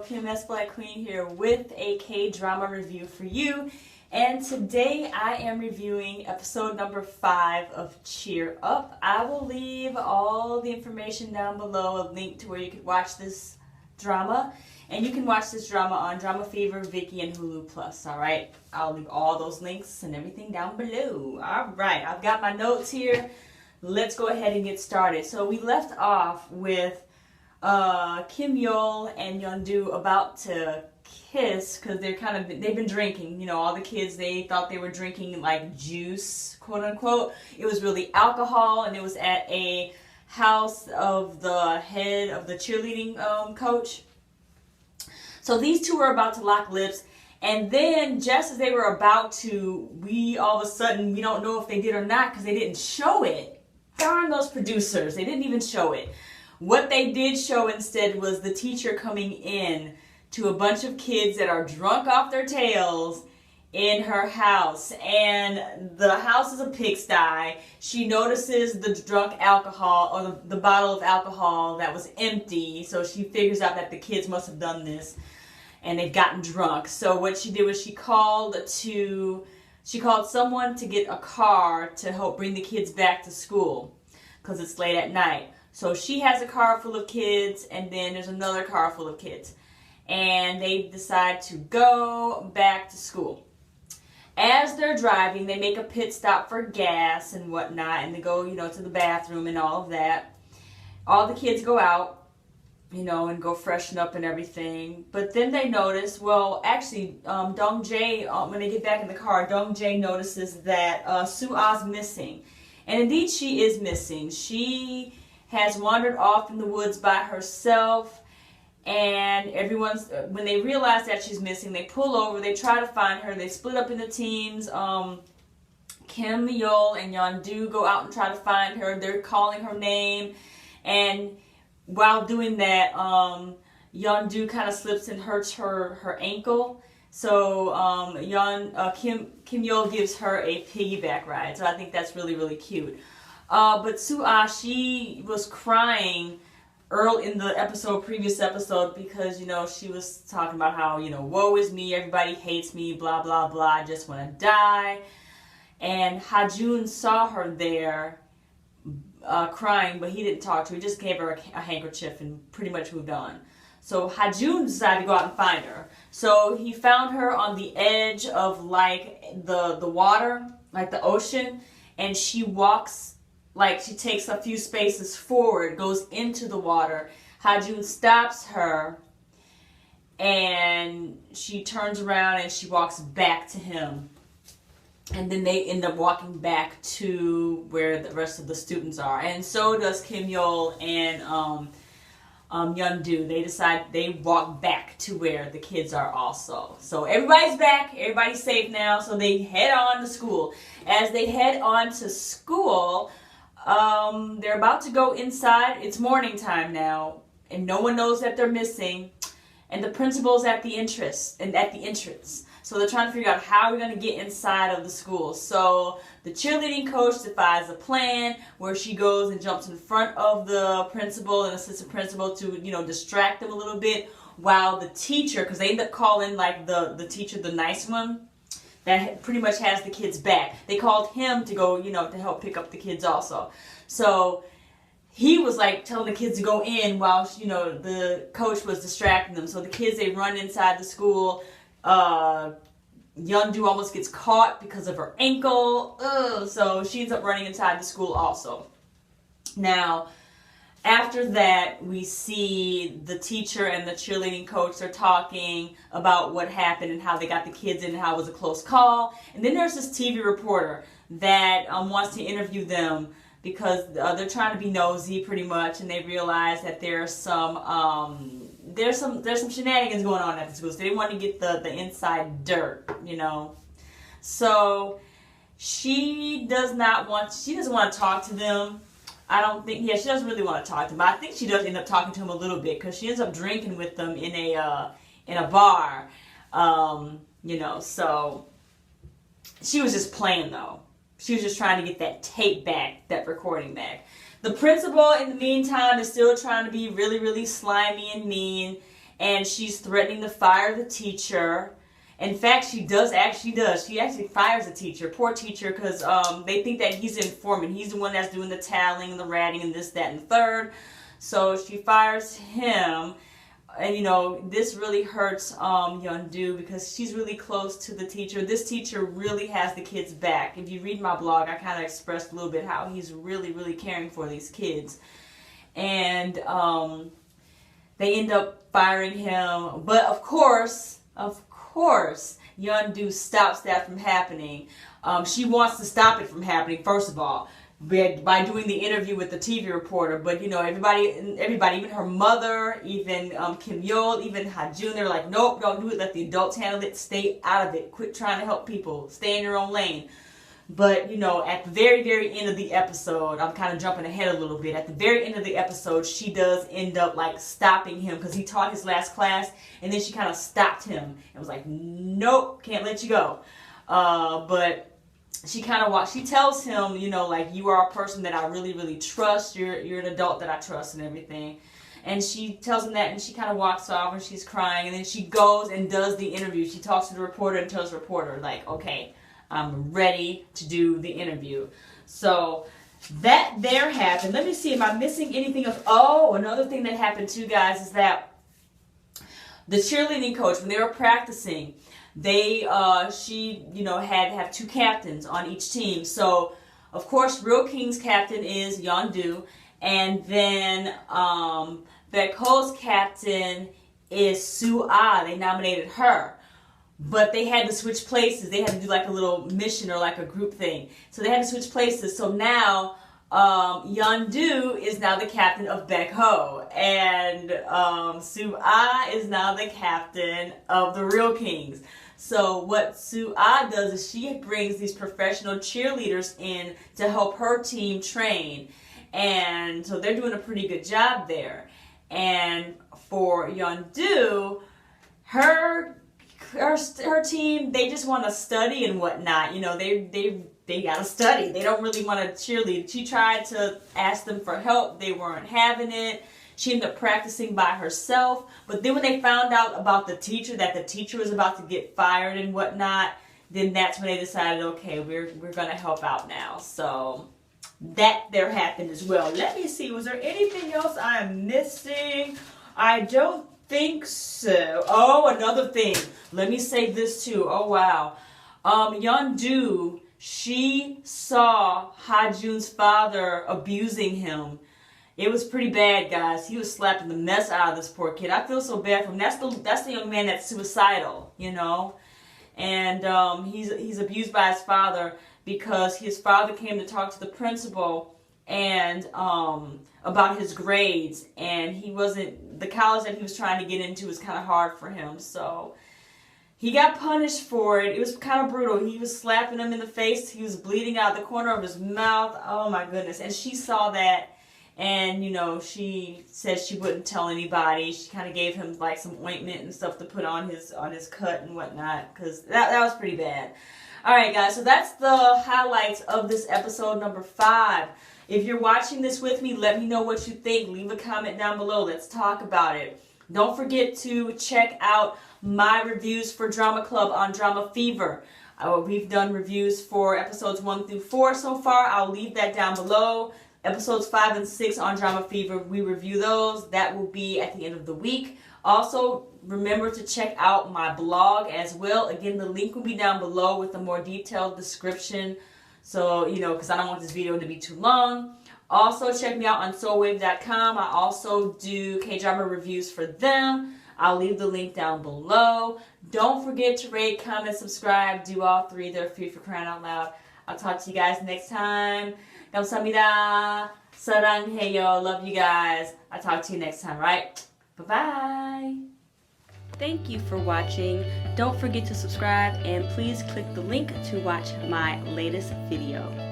pmsblackqueen here with a K-drama review for you. And today I am reviewing episode number 5 of Cheer Up. I will leave all the information down below, a link to where you can watch this drama. And you can watch this drama on Dramafever, Viki, and Hulu Plus, alright? I'll leave all those links and everything down below. Alright, I've got my notes here. Let's go ahead and get started. So we left off with Kim Yeol and Yeon-do about to kiss because they've been drinking. You know, all the kids, they thought they were drinking like juice, quote unquote. It was really alcohol, and it was at a house of the head of the cheerleading coach. So these two were about to lock lips, and then just as they were about to, all of a sudden, we don't know if they did or not because they didn't show it. Darn those producers, they didn't even show it. What they did show instead was the teacher coming in to a bunch of kids that are drunk off their tails in her house. And the house is a pigsty. She notices the drunk alcohol, or the bottle of alcohol that was empty. So she figures out that the kids must have done this and they've gotten drunk. So what she did was she called someone to get a car to help bring the kids back to school because it's late at night. So she has a car full of kids, and then there's another car full of kids. And they decide to go back to school. As they're driving, they make a pit stop for gas and whatnot, and they go, to the bathroom and all of that. All the kids go out, and go freshen up and everything. But then they notice, Dong Jae, when they get back in the car, Dong Jae notices that Soo-ah's missing. And indeed, she is missing. She has wandered off in the woods by herself, and when they realize that she's missing, they pull over, they try to find her, they split up into teams. Kim Yeol and Yeon-do go out and try to find her. They're calling her name, and while doing that, Yeon-do kind of slips and hurts her ankle. So Kim Yeol gives her a piggyback ride. So I think that's really, really cute. But Soo-ah, she was crying early in the previous episode, because, she was talking about how, woe is me, everybody hates me, blah, blah, blah, I just want to die. And Ha-jun saw her there crying, but he didn't talk to her. He just gave her a handkerchief and pretty much moved on. So Ha-jun decided to go out and find her. So he found her on the edge of the water, like the ocean, and she walks, she takes a few spaces forward, goes into the water. Ha-jun stops her, and she turns around and she walks back to him. And then they end up walking back to where the rest of the students are. And so does Kim Yeol and Yeon-do. They walk back to where the kids are also. So everybody's back, everybody's safe now, so they head on to school. As they head on to school, they're about to go inside. It's morning time now, and no one knows that they're missing. And the principal's at the entrance. So they're trying to figure out how we're going to get inside of the school. So the cheerleading coach devised a plan where she goes and jumps in front of the principal and assistant principal to, distract them a little bit, while the teacher, because they end up calling the teacher, the nice one, that pretty much has the kids back. They called him to go, to help pick up the kids also. So he was telling the kids to go in while, the coach was distracting them. So the kids, they run inside the school. Yeon-do almost gets caught because of her ankle. So she ends up running inside the school also. Now, after that, we see the teacher and the cheerleading coach. They're talking about what happened and how they got the kids in and how it was a close call. And then there's this TV reporter that wants to interview them because they're trying to be nosy pretty much, and they realize that there's some shenanigans going on at the school. So they want to get the inside dirt, So she doesn't want to talk to them. I don't think, she doesn't really want to talk to him. But I think she does end up talking to him a little bit, because she ends up drinking with them in a bar, So she was just playing though. She was just trying to get that tape back, that recording back. The principal, in the meantime, is still trying to be really, really slimy and mean. and she's threatening to fire the teacher. In fact, she actually does. She actually fires the teacher, poor teacher, because they think that he's the informant. He's the one that's doing the tallying and the ratting and this, that, and the third. So she fires him. And, you know, this really hurts Yeon-do because she's really close to the teacher. This teacher really has the kids back. If you read my blog, I kind of expressed a little bit how he's really, really caring for these kids. And they end up firing him. But, of course, Yeon-do stops that from happening. She wants to stop it from happening, first of all, by doing the interview with the TV reporter. But, you know, everybody, even her mother, even Kim Yeol, even Ha-jun, they're like, nope, don't do it. Let the adults handle it. Stay out of it. Quit trying to help people. Stay in your own lane. But, you know, at the very, very end of the episode, I'm kind of jumping ahead a little bit. At the very end of the episode, she does end up, like, stopping him because he taught his last class. And then she kind of stopped him and was like, nope, can't let you go. But she kind of she tells him, you know, like, you are a person that I really, really trust. You're an adult that I trust and everything. And she tells him that, and she kind of walks off, and she's crying. And then she goes and does the interview. She talks to the reporter and tells the reporter, like, okay, I'm ready to do the interview. So that there happened. Let me see, am I missing anything else? Oh, another thing that happened too, guys, is that the cheerleading coach, when they were practicing, she, you know, had to have two captains on each team. So, of course, Real King's captain is Yeon-do, and then Baekho's captain is Soo-ah. They nominated her. But they had to switch places. They had to do like a little mission or like a group thing. So they had to switch places. So now Yeon-do is now the captain of Baekho. And Soo-ah is now the captain of the Real Kings. So what Soo-ah does is she brings these professional cheerleaders in to help her team train. And so they're doing a pretty good job there. And for Yeon-do, her team, they just want to study and whatnot. You know, they got to study. They don't really want to cheerlead. She tried to ask them for help. They weren't having it. She ended up practicing by herself. But then when they found out about the teacher, that the teacher was about to get fired and whatnot, then that's when they decided, okay, we're going to help out now. So that there happened as well. Let me see. Was there anything else I am missing? I don't think so. Oh, another thing. Let me say this too. Oh, wow. Yeon-do, she saw Ha-jun's father abusing him. It was pretty bad, guys. He was slapping the mess out of this poor kid. I feel so bad for him. That's the young man that's suicidal, you know. And he's abused by his father because his father came to talk to the principal and about his grades, and the college that he was trying to get into was kind of hard for him, so he got punished for it. It was kind of brutal. He was slapping him in the face. He was bleeding out the corner of his mouth. Oh my goodness. And she saw that, and, you know, she said she wouldn't tell anybody. She kind of gave him like some ointment and stuff to put on his cut and whatnot, because that was pretty bad. Alright guys, so that's the highlights of this episode number 5. If you're watching this with me, let me know what you think. Leave a comment down below. Let's talk about it. Don't forget to check out my reviews for Drama Club on Dramafever. We've done reviews for episodes 1 through 4 so far. I'll leave that down below. Episodes 5 and 6 on Dramafever, we review those. That will be at the end of the week. Also, remember to check out my blog as well. Again, the link will be down below with a more detailed description. So, you know, because I don't want this video to be too long. Also, check me out on soulwave.com. I also do K-drama reviews for them. I'll leave the link down below. Don't forget to rate, comment, subscribe. Do all 3. They're free for crying out loud. I'll talk to you guys next time. 감사합니다. 사랑해요. Love you guys. I'll talk to you next time, right? Bye-bye. Thank you for watching. Don't forget to subscribe, and please click the link to watch my latest video.